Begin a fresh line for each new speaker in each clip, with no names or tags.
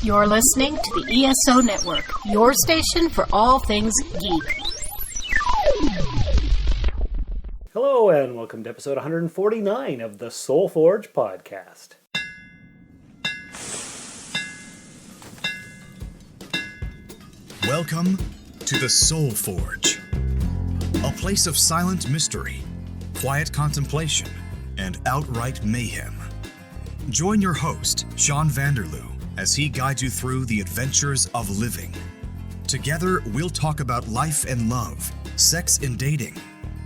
You're listening to the ESO Network, your station for all things geek.
Hello and welcome to episode 149 of the Soul Forge podcast.
Welcome to the Soul Forge, a place of silent mystery, quiet contemplation, and outright mayhem. Join your host, Shawn Vanderloo, as he guides you through the adventures of living. Together, we'll talk about life and love, sex and dating,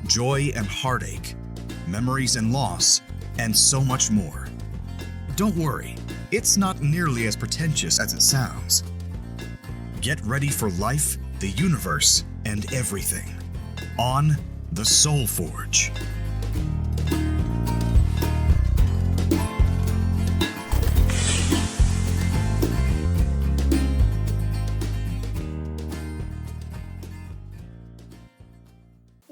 joy and heartache, memories and loss, and so much more. Don't worry, it's not nearly as pretentious as it sounds. Get ready for life, the universe, and everything on the Soul Forge.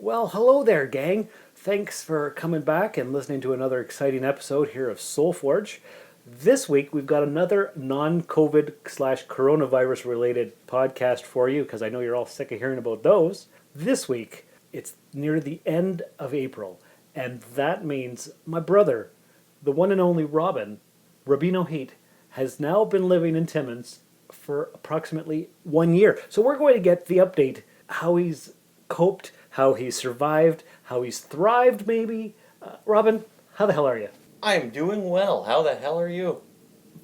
Well, hello there, gang. Thanks for coming back and listening to another exciting episode here of Soul Forge. This week, we've got another non-COVID/coronavirus related podcast for you, because I know you're all sick of hearing about those. This week, it's near the end of April, and that means my brother, the one and only Rabino Heat, has now been living in Timmins for approximately 1 year. So we're going to get the update, how he's coped, how he's survived, how he's thrived, maybe. Robin, how the hell are you?
I'm doing well. How the hell are you?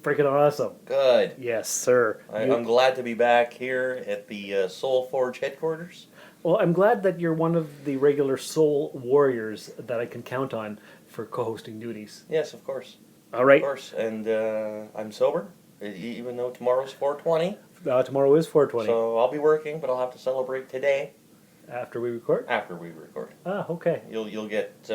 Freaking awesome.
Good.
Yes, sir.
I'm glad to be back here at the Soul Forge headquarters.
Well, I'm glad that you're one of the regular soul warriors that I can count on for co-hosting duties.
Yes, of course.
All right.
Of course. And I'm sober, even though tomorrow's 420.
Tomorrow is 420.
So I'll be working, but I'll have to celebrate today.
After we record?
After we record.
Ah, okay.
You'll get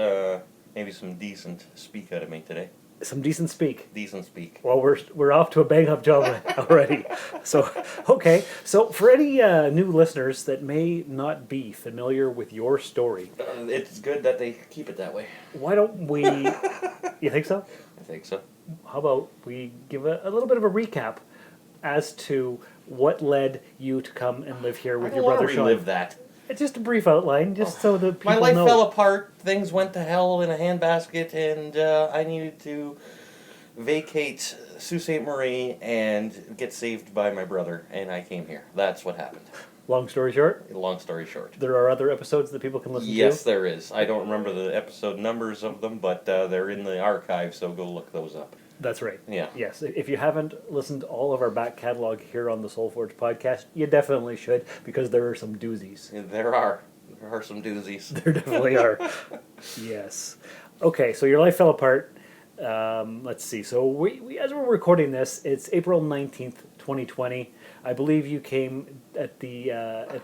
maybe some decent speak out of me today.
Some decent speak.
Decent speak.
Well, we're off to a bang-up job already. So, okay. So, for any new listeners that may not be familiar with your story,
It's good that they keep it that way.
why don't we... You think so?
I think so.
How about we give a little bit of a recap as to what led you to come and live here with your brother Shawn?
Relive that.
It's just a brief outline, just so that people
My life
know.
fell apart, things went to hell in a handbasket, and I needed to vacate Sault Ste. Marie and get saved by my brother, and I came here. That's what happened.
Long story short,
Long story short.
there are other episodes that people can listen to.
Yes, there is. I don't remember the episode numbers of them, but they're in the archive, so go look those up.
That's right.
Yeah.
Yes. If you haven't listened to all of our back catalog here on the Soul Forge podcast, you definitely should, because there are some doozies.
There are some doozies.
There definitely are. Yes. Okay, so your life fell apart. Let's see. So we as we're recording this, it's April 19th, 2020. I believe you came at the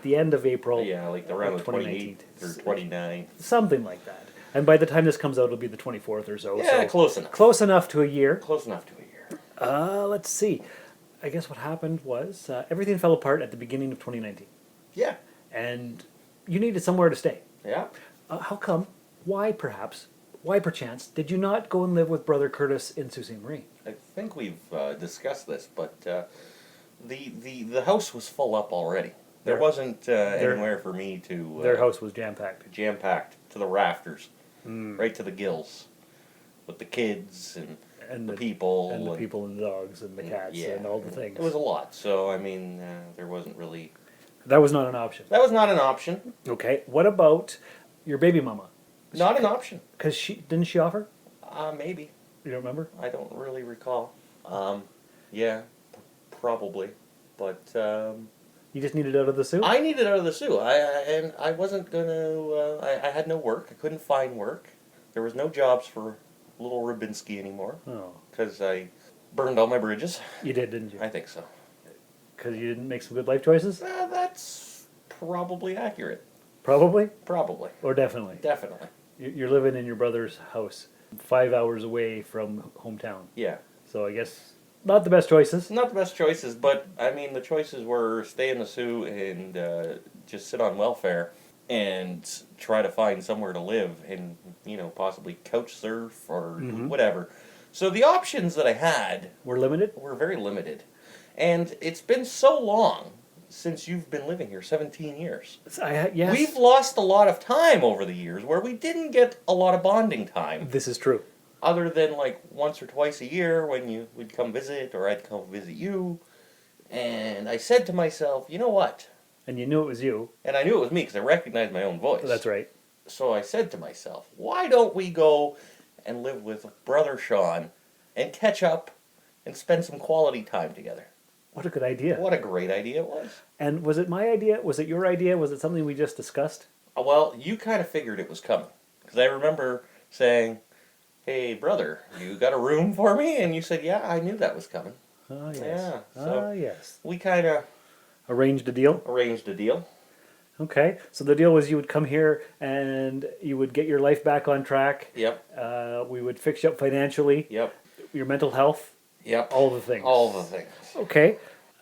end of April.
Yeah, like around the 28th or 29th.
Something like that. And by the time this comes out, it'll be the 24th or so.
Yeah,
so
close enough.
Close enough to a year.
Close enough to a year.
Let's see. I guess what happened was everything fell apart at the beginning of 2019.
Yeah.
And you needed somewhere to stay.
Yeah.
How come? Why perhaps? Why perchance did you not go and live with Brother Curtis in Sault Ste. Marie?
I think we've discussed this, but the house was full up already. There wasn't anywhere for me to...
Their house was jam-packed.
Jam-packed to the rafters, right to the gills, with the kids and the people.
And the people and the dogs and the cats and all the things.
It was a lot, so I mean, there wasn't really...
That was not an option.
That was not an option.
Okay, what about your baby mama?
Not an option.
Because didn't she offer?
Maybe.
You don't remember?
I don't really recall. Yeah, probably. But
You just needed out of the soup?
I needed out of the Sioux. I wasn't gonna. I had no work. I couldn't find work. There was no jobs for little Rubinski anymore.
Oh.
Because I burned all my bridges.
You did, didn't you?
I think so.
Because you didn't make some good life choices?
That's probably accurate.
Probably?
Probably.
Or definitely?
Definitely.
You're living in your brother's house, 5 hours away from hometown.
Yeah.
So I guess not the best choices.
Not the best choices, but I mean the choices were stay in the Sioux and just sit on welfare and try to find somewhere to live and, possibly couch surf or whatever. So the options that I had
We're limited?
were very limited. And it's been so long since you've been living here, 17 years.
Yes.
We've lost a lot of time over the years where we didn't get a lot of bonding time.
This is true.
Other than like once or twice a year when you would come visit or I'd come visit you. And I said to myself, you know what?
And you knew it was you.
And I knew it was me because I recognized my own voice.
That's right.
So I said to myself, why don't we go and live with brother Shawn and catch up and spend some quality time together?
What a good idea.
What a great idea it was.
And was it my idea? Was it your idea? Was it something we just discussed?
Well, you kind of figured it was coming. Because I remember saying, hey, brother, you got a room for me? And you said, yeah, I knew that was coming.
Oh, yes.
Yeah, so
yes.
we kind of
Arranged a deal?
arranged a deal.
Okay. So the deal was you would come here and you would get your life back on track.
Yep,
We would fix you up financially,
yep,
your mental health,
yep.
all the things.
All the things.
Okay.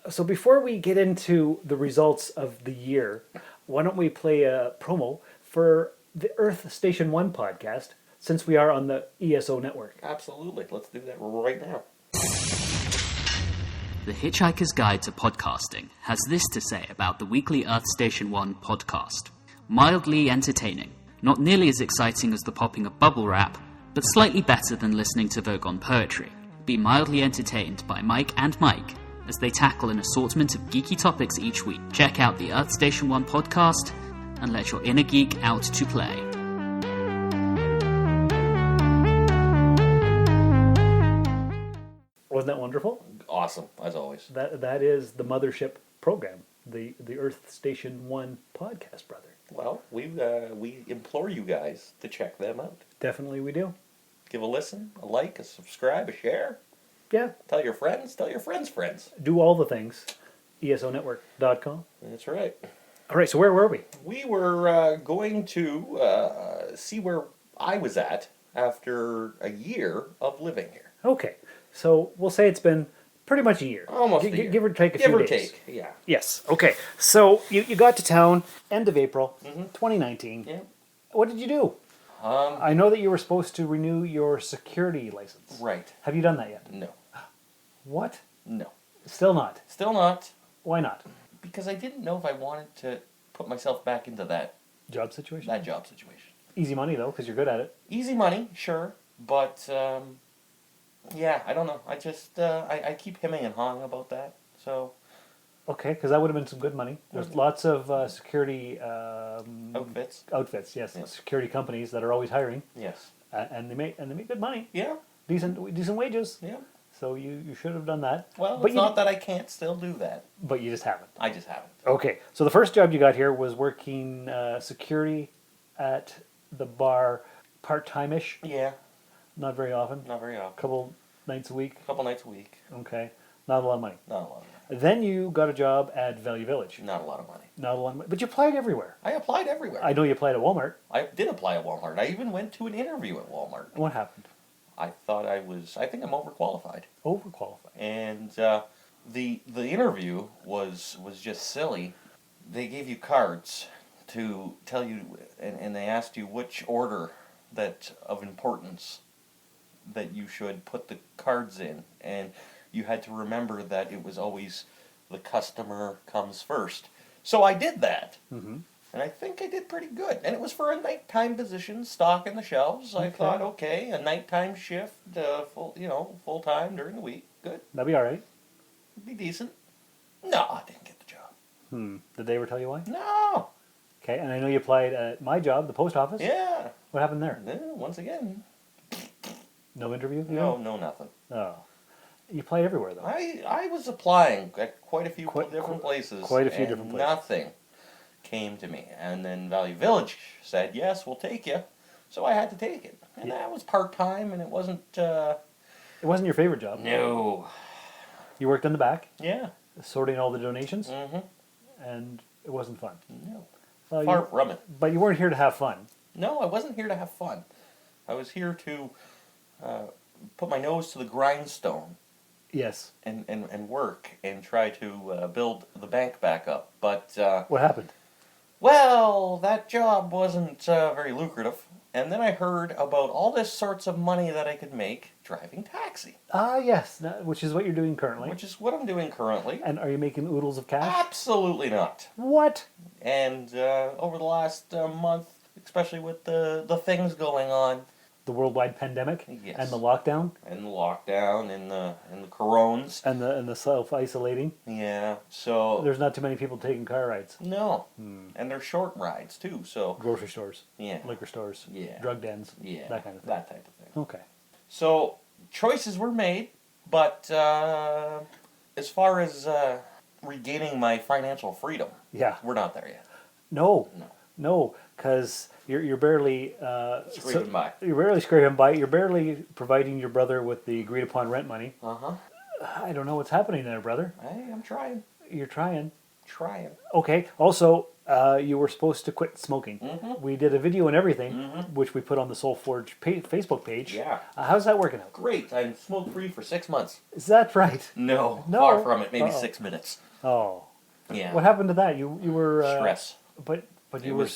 So before we get into the results of the year, why don't we play a promo for the Earth Station 1 podcast, since we are on the ESO network.
Absolutely. Let's do that right now.
The Hitchhiker's Guide to Podcasting has this to say about the weekly Earth Station 1 podcast. Mildly entertaining. Not nearly as exciting as the popping of bubble wrap, but slightly better than listening to Vogon poetry. Be mildly entertained by Mike and Mike as they tackle an assortment of geeky topics each week. Check out the Earth Station 1 podcast and let your inner geek out to play.
Wasn't that wonderful?
Awesome, as always.
That is the mothership program, the Earth Station 1 podcast, brother.
Well, we implore you guys to check them out.
Definitely we do.
Give a listen, a like, a subscribe, a share.
Yeah.
Tell your friends' friends.
Do all the things. ESOnetwork.com.
That's right.
All right, so where were we?
We were going to see where I was at after a year of living here.
Okay, so we'll say it's been pretty much a year.
Almost a year.
Give or take a few days.
Give or take, yeah.
Yes, okay. So you got to town end of April, 2019.
Yeah.
What did you do? I know that you were supposed to renew your security license.
Right.
Have you done that yet?
No.
What?
No.
Still not?
Still not.
Why not?
Because I didn't know if I wanted to put myself back into that
Job situation?
job situation.
Easy money, though, because you're good at it.
Easy money, sure, but yeah, I don't know. I just I keep hemming and hawing about that. So
Okay, because that would have been some good money. There's lots of security
outfits.
yes,
Yeah.
security companies that are always hiring,
Yes.
and they make good money,
Yeah.
decent wages.
Yeah.
So you should have done that.
Well,
but
it's not that I can't still do that.
But you just haven't.
I just haven't.
Okay, so the first job you got here was working security at the bar, part-time-ish.
Yeah.
Not very often.
Not very often.
Couple nights a week.
A couple nights a week.
Okay, not a lot of money.
Not a lot of money.
Then you got a job at Value Village.
Not a lot of money.
Not a lot of money, but you applied everywhere.
I applied everywhere.
I know you applied at Walmart.
I did apply at Walmart. I even went to an interview at Walmart.
What happened?
I thought I think I'm overqualified.
Overqualified.
And the interview was just silly. They gave you cards to tell you, and they asked you which order that of importance that you should put the cards in, and you had to remember that it was always the customer comes first. So I did that.
Mm-hmm.
And I think I did pretty good. And it was for a nighttime position, stock in the shelves. I thought, okay, a nighttime shift, full time during the week. Good.
That'd be all right.
Be decent. No, I didn't get the job.
Did they ever tell you why?
No.
Okay, and I know you applied at my job, the post office.
Yeah.
What happened there?
Once again.
No interview?
No, nothing.
Oh. You applied everywhere, though.
I was applying at quite a few different places.
Quite a few different places.
Nothing came to me. And then Value Village said, yes, we'll take you. So I had to take it. And that was part-time, and it wasn't...
It wasn't your favorite job.
No.
You worked in the back,
Yeah.
sorting all the donations,
Mm-hmm.
and it wasn't fun.
No.
Well,
Far from it.
But you weren't here to have fun.
No, I wasn't here to have fun. I was here to put my nose to the grindstone
Yes.
and work and try to build the bank back up. But,
What happened?
well, that job wasn't very lucrative, And then I heard about all this sorts of money that I could make driving taxi.
Ah, yes, which is what you're doing currently.
Which is what I'm doing currently.
And are you making oodles of cash?
Absolutely not.
What?
And over the last month, especially with the things going on,
The worldwide pandemic?
Yes.
And the lockdown?
and the lockdown and the corones,
And the self-isolating?
yeah. So
There's not too many people taking car rides.
no, and they're short rides too. So
Grocery stores,
yeah,
liquor stores,
Yeah.
drug dens,
yeah,
that kind of thing.
that type of thing.
Okay.
So choices were made, but as far as regaining my financial freedom,
Yeah.
we're not there yet.
No.
No.
No, because you're barely
Scraping by.
You're barely scraping by. You're barely providing your brother with the agreed upon rent money.
Uh-huh.
I don't know what's happening there, brother.
Hey, I'm trying.
You're trying.
Trying.
Okay. Also, you were supposed to quit smoking.
Mhm.
We did a video and everything,
Mhm.
which we put on the Soul Forge Facebook page.
Yeah.
How's that working out?
Great. I'm smoke-free for 6 months.
Is that right?
No.
No.
Far from it. Maybe
Uh-oh.
6 minutes.
Oh.
Yeah.
What happened to that? You were
Stress.
But
It
you were
was-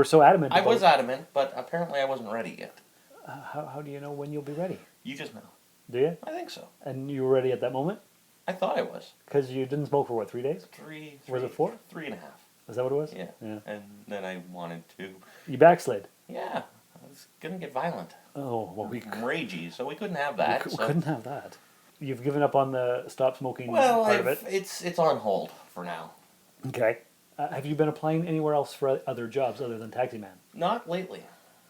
so adamant.
I
about
was adamant, but apparently I wasn't ready yet.
How do you know when you'll be ready?
You just know.
Do you?
I think so.
And you were ready at that moment
I thought I was.
because you didn't smoke for what, 3 days?
Three.
Was it 4?
3.5.
Is that what it was?
Yeah.
Yeah.
And then I wanted to.
You backslid.
Yeah. I was gonna get violent.
Oh well, we
Ragey, so we couldn't have that.
we
so.
couldn't have that. You've given up on the stop smoking
Well,
part of it.
it's on hold for now.
Okay. Have you been applying anywhere else for other jobs other than taxi man?
Not lately.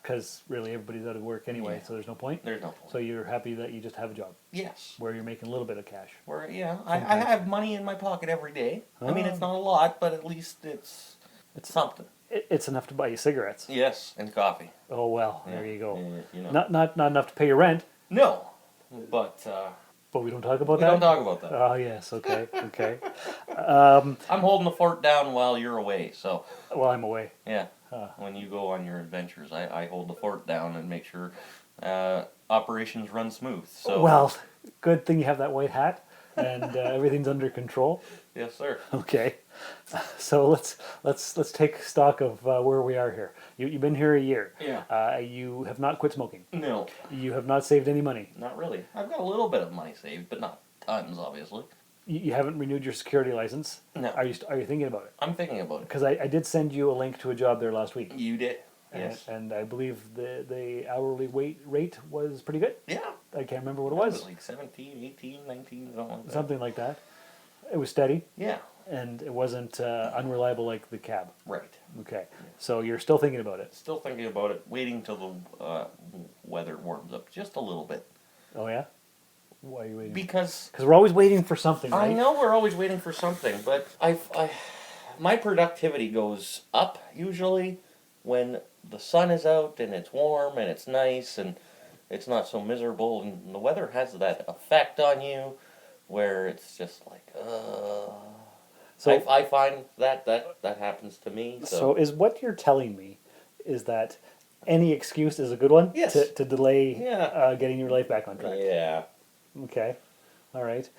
Because really everybody's out of work anyway,
Yeah.
so there's no point.
There's no point.
So you're happy that you just have a job
Yes.
where you're making a little bit of cash.
Where I have money in my pocket every day. I mean, it's not a lot, but at least it's something.
It's enough to buy you cigarettes.
Yes, and coffee.
Oh well,
Yeah.
there you go.
Yeah, you know.
Not enough to pay your rent,
No, but
but we don't talk about
we
that.
don't talk about that.
Oh yes, okay, okay.
I'm holding the fort down while you're away. So
Well, I'm away.
yeah,
Huh.
when you go on your adventures, I hold the fort down and make sure operations run smooth. So
Well, good thing you have that white hat, and everything's under control.
yes, sir.
Okay, so let's take stock of where we are here. You've been here a year.
Yeah.
You have not quit smoking.
No,
You have not saved any money.
not really. I've got a little bit of money saved, but not tons, obviously.
You haven't renewed your security license.
No.
Are you thinking about it?
I'm thinking about it.
Because I did send you a link to a job there last week.
You did. Yes.
And I believe the hourly rate was pretty good.
Yeah.
I can't remember what it
It
was.
was like 17, 18, 19, something like that.
Something like that. It was steady,
Yeah.
and it wasn't unreliable like the cab.
Right.
Okay, so you're still thinking about it.
Still thinking about it. Waiting till the weather warms up just a little bit.
Oh yeah? Why are you waiting?
Because
Because we're always waiting for something, right?
I know we're always waiting for something, but my productivity goes up usually when the sun is out and it's warm and it's nice and it's not so miserable, and the weather has that effect on you where it's just like,
So,
I find that happens to me.
so is what you're telling me is that any excuse is a good one
Yes.
to delay
Yeah.
getting your life back on track?
Yeah.
Okay, all right.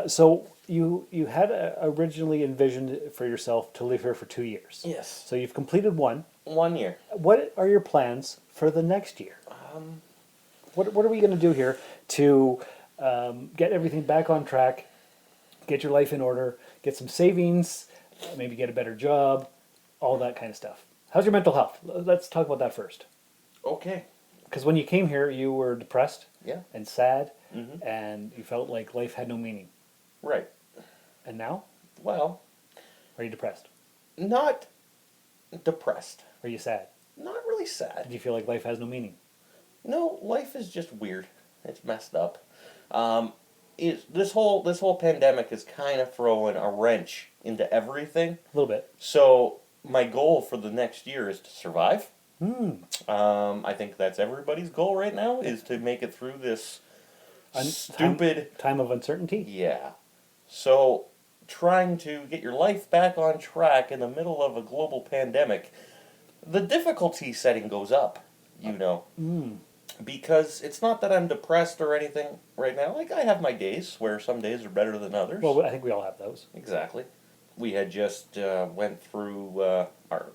So you had originally envisioned for yourself to live here for 2 years.
Yes.
So you've completed one.
1 year.
What are your plans for the next year? What are we going to do here to get everything back on track, get your life in order, get some savings, maybe get a better job, all that kind of stuff? How's your mental health? Let's talk about that first.
Okay.
Because when you came here, you were depressed
Yeah.
and sad,
Mhm.
and you felt like life had no meaning.
Right.
And now,
Well,
are you depressed?
not depressed.
Are you sad?
Not really sad.
Do you feel like life has no meaning?
No, life is just weird. It's messed up. This whole pandemic is kind of throwing a wrench into everything.
A little bit.
So my goal for the next year is to survive.
Hmm.
I think that's everybody's goal right now, is to make it through this
Un-
stupid.
Time of uncertainty?
Yeah. So trying to get your life back on track in the middle of a global pandemic, the difficulty setting goes up. You know.
Hmm.
Because it's not that I'm depressed or anything right now. Like, I have my days where some days are better than others.
Well, I think we all have those.
Exactly. We had just went through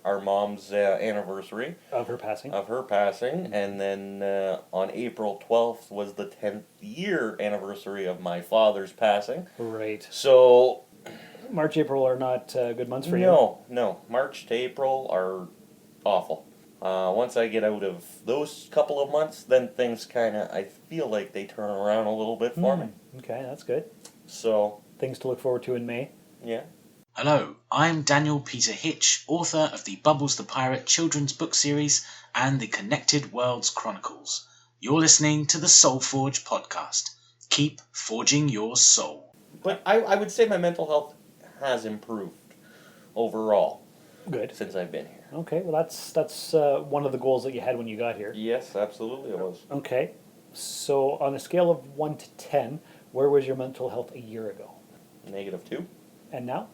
our mom's anniversary
Of her passing.
of her passing, and then on April 12th was the 10th year anniversary of my father's passing.
Right.
So
March, April are not good months for you.
no, March to April are awful. Once I get out of those couple of months, then things kind of, I feel like they turn around a little bit for me.
Okay, that's good.
So,
Things to look forward to in May.
yeah.
Hello, I'm Daniel Peter Hitch, author of the Bubbles the Pirate children's book series and the Connected Worlds Chronicles. You're listening to the Soul Forge podcast. Keep forging your soul.
But I would say my mental health has improved overall
Good.
since I've been here.
Okay, well that's one of the goals that you had when you got here.
Yes, absolutely it was.
Okay, so on a scale of 1 to 10, where was your mental health a year ago?
-2.
And now?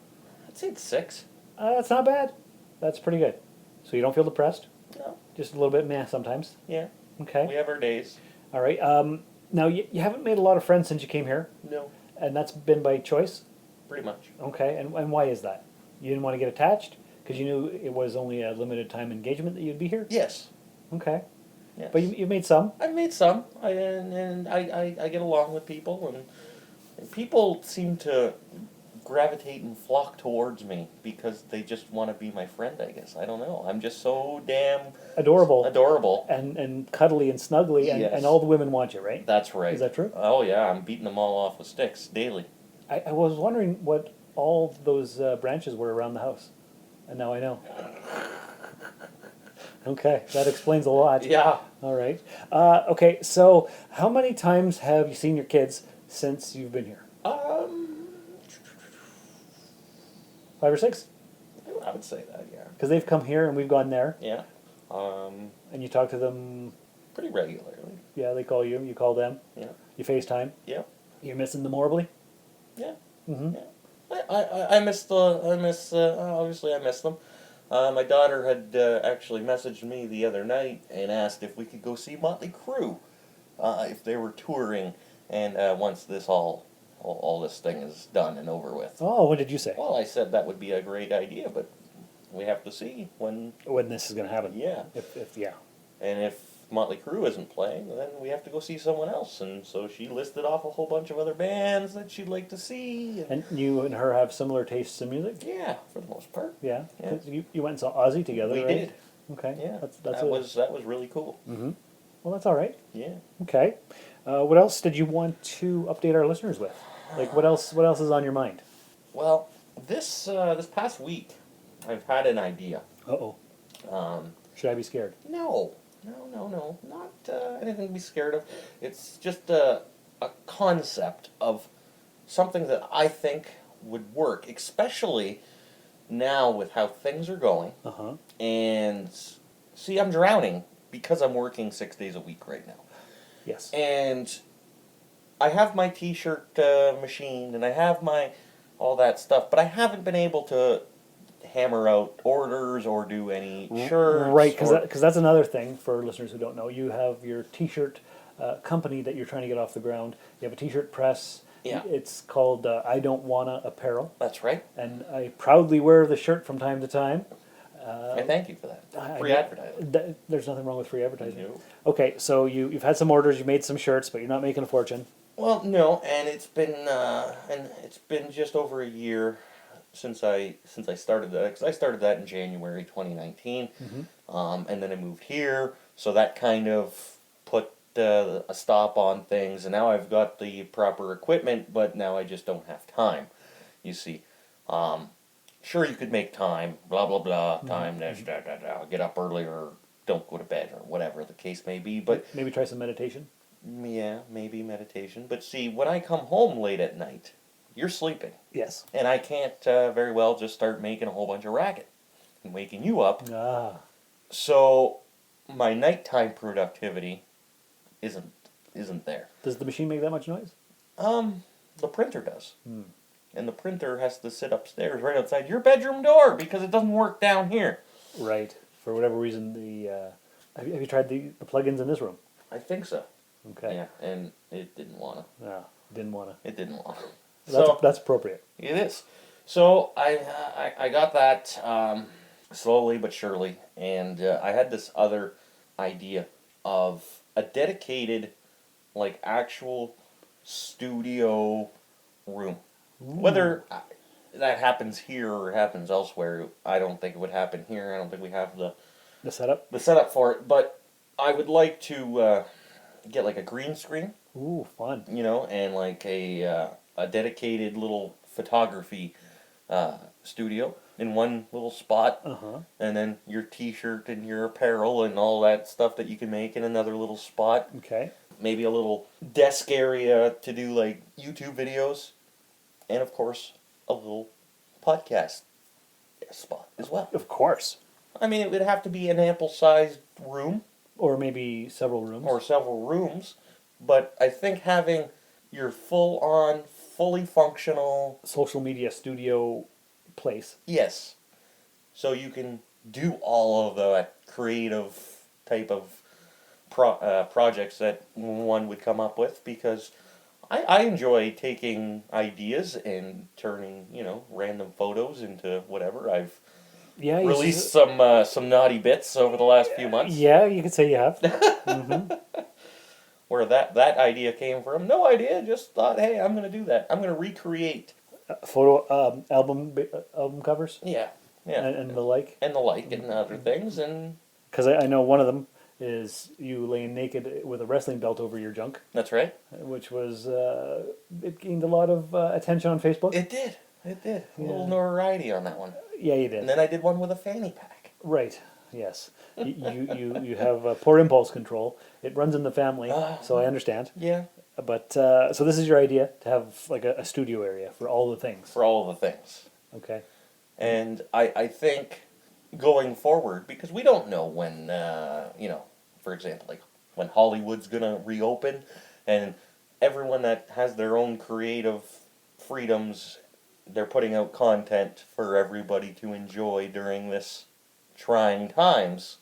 I'd say it's 6.
That's not bad. That's pretty good. So you don't feel depressed?
No.
Just a little bit meh sometimes?
Yeah.
Okay.
We have our days.
All right. Now, you haven't made a lot of friends since you came here,
No.
and that's been by choice?
Pretty much.
Okay, and why is that? You didn't want to get attached? Because you knew it was only a limited time engagement that you'd be here?
Yes.
Okay.
Yes.
But you've made some?
I've made some, and I get along with people, and people seem to gravitate and flock towards me because they just want to be my friend, I guess. I don't know. I'm just so damn
Adorable. And cuddly and snuggly,
Yes.
and all the women want you, right?
That's right.
Is that true?
Oh, yeah. I'm beating them all off with sticks daily.
I was wondering what all those branches were around the house, and now I know. Okay, that explains a lot.
Yeah.
All right. Okay, so how many times have you seen your kids since you've been here? 5 or 6?
I would say that, yeah.
Because they've come here and we've gone there,
Yeah.
and you talk to them.
Pretty regularly.
Yeah, they call you. You call them.
Yeah.
You FaceTime.
Yeah.
You're missing them horribly.
Yeah.
Mm-hmm.
Yeah. I miss obviously I miss them. My daughter had actually messaged me the other night and asked if we could go see Motley Crue, if they were touring, and once this all this thing is done and over with.
Oh, what did you say?
Well, I said that would be a great idea, but we have to see when.
When this is going to happen?
Yeah.
If yeah.
And if Motley Crue isn't playing, then we have to go see someone else. And so she listed off a whole bunch of other bands that she'd like to see.
And you and her have similar tastes in music?
Yeah, for the most part.
Yeah.
Yeah.
'Cause you went and saw Ozzy together,
We
right?
did.
Okay.
Yeah,
That's
that was really cool.
Mm-hmm. Well, that's all right.
Yeah.
Okay. What else did you want to update our listeners with? Like, what else is on your mind?
Well, this past week, I've had an idea.
Uh-oh. Should I be scared?
No, not anything to be scared of. It's just a concept of something that I think would work, especially now with how things are going.
Uh-huh.
And see, I'm drowning because I'm working 6 days a week right now.
Yes.
And I have my t-shirt machine, and I have my all that stuff, but I haven't been able to hammer out orders or do any shirts.
Right, because that's another thing for listeners who don't know. You have your T-shirt company that you're trying to get off the ground. You have a T-shirt press.
Yeah.
It's called I Don't Wanna Apparel.
That's right.
And I proudly wear the shirt from time to time.
I thank you for that. Free advertising.
There's nothing wrong with free advertising.
No.
Okay, so you've had some orders, you've made some shirts, but you're not making a fortune.
Well, no, and it's been just over a year since I started that, because I started that in January 2019, and then I moved here, so that kind of put a stop on things, and now I've got the proper equipment, but now I just don't have time. You see, sure you could make time, blah blah blah, time dash da da da, get up early or don't go to bed or whatever the case may be, but
Maybe try some meditation.
yeah, maybe meditation. But see, when I come home late at night, you're sleeping.
Yes.
And I can't very well just start making a whole bunch of racket and waking you up.
Ah.
So my nighttime productivity isn't there.
Does the machine make that much noise?
The printer does. And the printer has to sit upstairs right outside your bedroom door because it doesn't work down here.
Right. For whatever reason, have you tried the plugins in this room?
I think so.
Okay.
Yeah, and it didn't want to.
No, didn't want to.
It didn't want to.
That's appropriate.
It is. So I got that. slowly but surely. And I had this other idea of a dedicated, like, actual studio room. Whether that happens here or happens elsewhere, I don't think it would happen here. I don't think we have
The setup?
the setup for it. But I would like to get like a green screen,
Ooh, fun.
you know, and like a dedicated little photography studio in one little spot,
Uh-huh.
and then your T-shirt and your apparel and all that stuff that you can make in another little spot.
Okay.
Maybe a little desk area to do like YouTube videos, and of course a little podcast spot as well.
Of course.
I mean, it would have to be an ample-sized room
Or maybe several rooms.
or several rooms, but I think having your full-on, fully functional,
social media studio place.
yes, so you can do all of the creative type of projects that one would come up with, because I enjoy taking ideas and turning, you know, random photos into whatever. I've
Yeah, you
released some naughty bits over the last few months.
Yeah, you could say you have. Mm-hmm.
Where that idea came from, no idea, just thought, hey, I'm going to do that. I'm going to recreate.
Photo album covers.
Yeah, yeah.
And the like.
And the like and other things, and
Because I know one of them is you laying naked with a wrestling belt over your junk,
that's right.
which was it gained a lot of attention on Facebook.
It did. It did. A little
Yeah.
notoriety on that one.
Yeah, you did.
And then I did one with a fanny pack.
Right. Yes. You have poor impulse control. It runs in the family, so I understand.
Yeah.
But so this is your idea to have like a studio area for all the things.
For all of the things.
Okay.
And I think going forward, because we don't know when, you know, for example, like when Hollywood's going to reopen, and everyone that has their own creative freedoms, they're putting out content for everybody to enjoy during this trying times,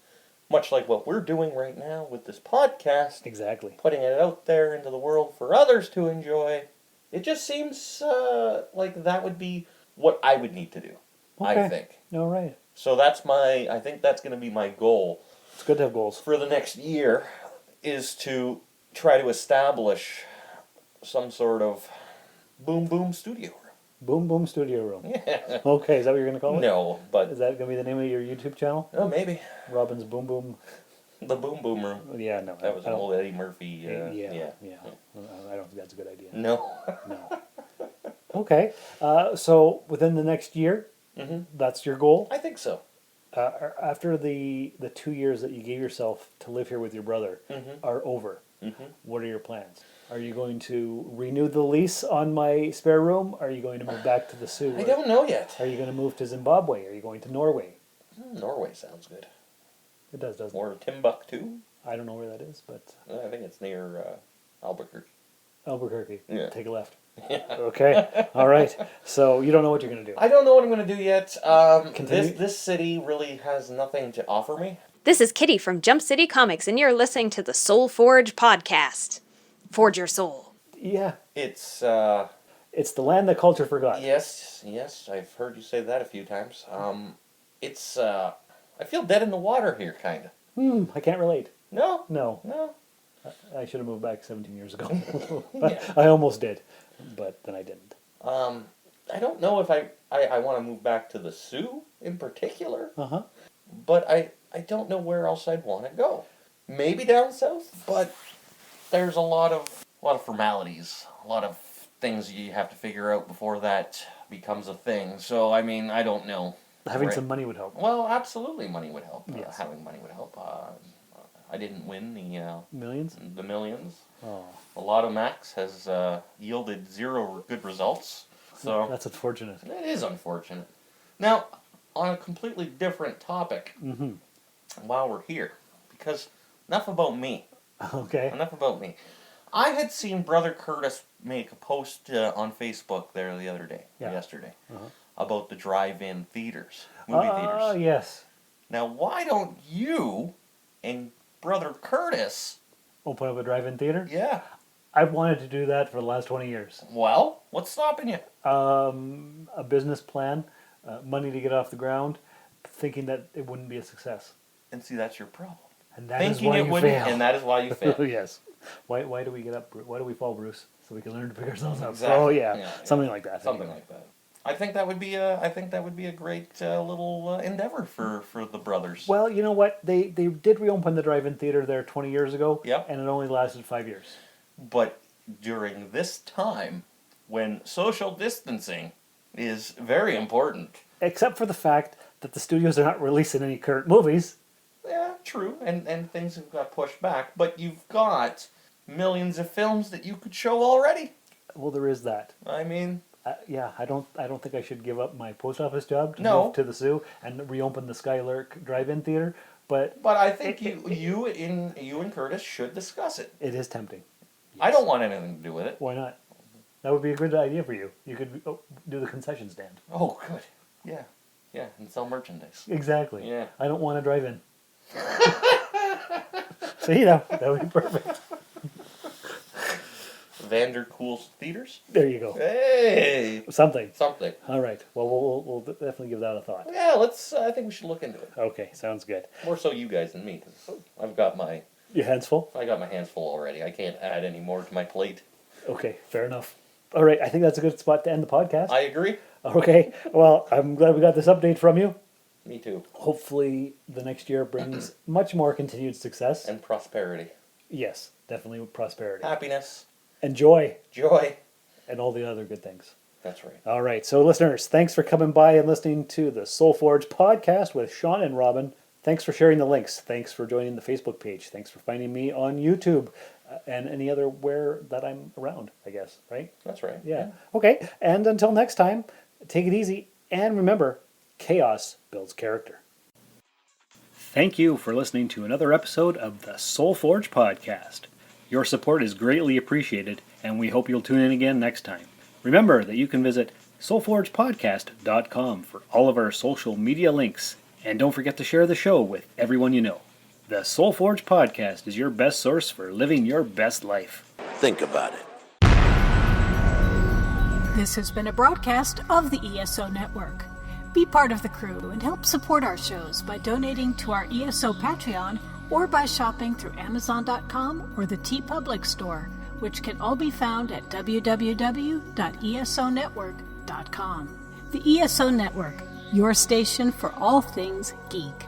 much like what we're doing right now with this podcast,
Exactly.
putting it out there into the world for others to enjoy. It just seems like that would be what I would need to do, I
Okay.
think.
All right.
So I think that's going to be my goal
It's good to have goals.
for the next year, is to try to establish some sort of boom boom studio room.
Boom Boom Studio Room.
Yeah.
Okay, is that what you're going to call it?
No, but
Is that going to be the name of your YouTube channel?
oh, maybe
Robin's Boom Boom.
the boom boom room.
Yeah, no.
That was
I
an
don't-
old Eddie Murphy.
Yeah.
Yeah.
I don't think that's a good idea.
No.
No. Okay. So within the next year, that's your goal.
I think so.
After the 2 years that you gave yourself to live here with your brother are over, what are your plans? Are you going to renew the lease on my spare room? Are you going to move back to the Sioux?
I don't know yet.
Are you going to move to Zimbabwe? Are you going to Norway?
Norway sounds good.
It does, doesn't it?
Or Timbuktu.
I don't know where that is, but
I think it's near Albuquerque.
Albuquerque.
Yeah.
Take a left. Okay. All right. So you don't know what you're going to do.
I don't know what I'm going to do yet.
Continue.
This city really has nothing to offer me.
This is Kitty from Jump City Comics, and you're listening to the Soul Forge podcast. Forge your soul.
Yeah.
It's
It's the land that culture forgot.
yes, I've heard you say that a few times. It's I feel dead in the water here, kind of.
I can't relate.
No,
No.
no.
I should have moved back 17 years ago.
Yeah.
I almost did, but then I didn't.
I don't know if I want to move back to the Sioux in particular,
Uh-huh.
but I don't know where else I'd want to go. Maybe down south, but there's a lot of formalities, a lot of things you have to figure out before that becomes a thing. So I mean, I don't know.
Having
Right.
some money would help.
Well, absolutely, money would help.
Yes.
Having money would help. I didn't win
Millions?
the millions.
Oh,
A lot of Max has yielded 0 good results. So
that's unfortunate.
that is unfortunate. Now, on a completely different topic, while we're here, because enough about me.
Okay.
Enough about me. I had seen Brother Curtis make a post on Facebook there the other day, yesterday, about the drive-in theaters, movie theaters.
Yes.
Now, why don't you and Brother Curtis,
Open up a drive-in theater?
yeah,
I've wanted to do that for the last 20 years.
well, what's stopping you?
A business plan, money to get off the ground, thinking that it wouldn't be a success.
And see, that's your problem.
And that is
Thinking
why
it
you
wouldn't,
fail.
and that is why you fail.
Yes. Why do we get up? Why do we fall, Bruce? So we can learn to pick ourselves up.
Exactly.
Oh yeah. Something like that.
Something like that. I think that would be a great little endeavor for the brothers.
Well, you know what? They did reopen the drive-in theater there 20 years ago.
Yep.
And it only lasted 5 years.
But during this time, when social distancing is very important.
Except for the fact that the studios are not releasing any current movies.
Yeah, true. And things have got pushed back. But you've got millions of films that you could show already.
Well, there is that.
I mean...
yeah, I don't think I should give up my post office job to
No.
move to the Sioux and reopen the Skylark drive-in theater. But
I think you and Curtis should discuss it.
it is tempting.
I don't want anything to do with it.
Why not? That would be a good idea for you. You could do the concession stand.
Oh, good. Yeah. Yeah, and sell merchandise.
Exactly.
Yeah.
I don't want to drive in. See, that would be perfect.
Vandercool's Theaters?
There you go.
Hey!
Something.
Something.
All right. Well, we'll definitely give that a thought.
Yeah, I think we should look into it.
Okay, sounds good.
More so you guys than me, because I've got my
Your hands full?
hands full already. I can't add any more to my plate.
Okay, fair enough. All right, I think that's a good spot to end the podcast.
I agree.
Okay, well, I'm glad we got this update from you.
Me too.
Hopefully the next year brings much more continued success.
And prosperity.
Yes, definitely with prosperity.
Happiness.
And joy.
Joy.
And all the other good things.
That's right.
All right, so listeners, thanks for coming by and listening to the Soul Forge podcast with Shawn and Robin. Thanks for sharing the links. Thanks for joining the Facebook page. Thanks for finding me on YouTube and any other where that I'm around, I guess, right?
That's right.
Yeah. Okay, and until next time, take it easy, and remember, chaos builds character. Thank you for listening to another episode of the Soul Forge podcast. Your support is greatly appreciated, and we hope you'll tune in again next time. Remember that you can visit soulforgepodcast.com for all of our social media links, and don't forget to share the show with everyone you know. The Soul Forge podcast is your best source for living your best life.
Think about it.
This has been a broadcast of the ESO Network. Be part of the crew and help support our shows by donating to our ESO Patreon or by shopping through Amazon.com or the TeePublic store, which can all be found at www.esonetwork.com. The ESO Network, your station for all things geek.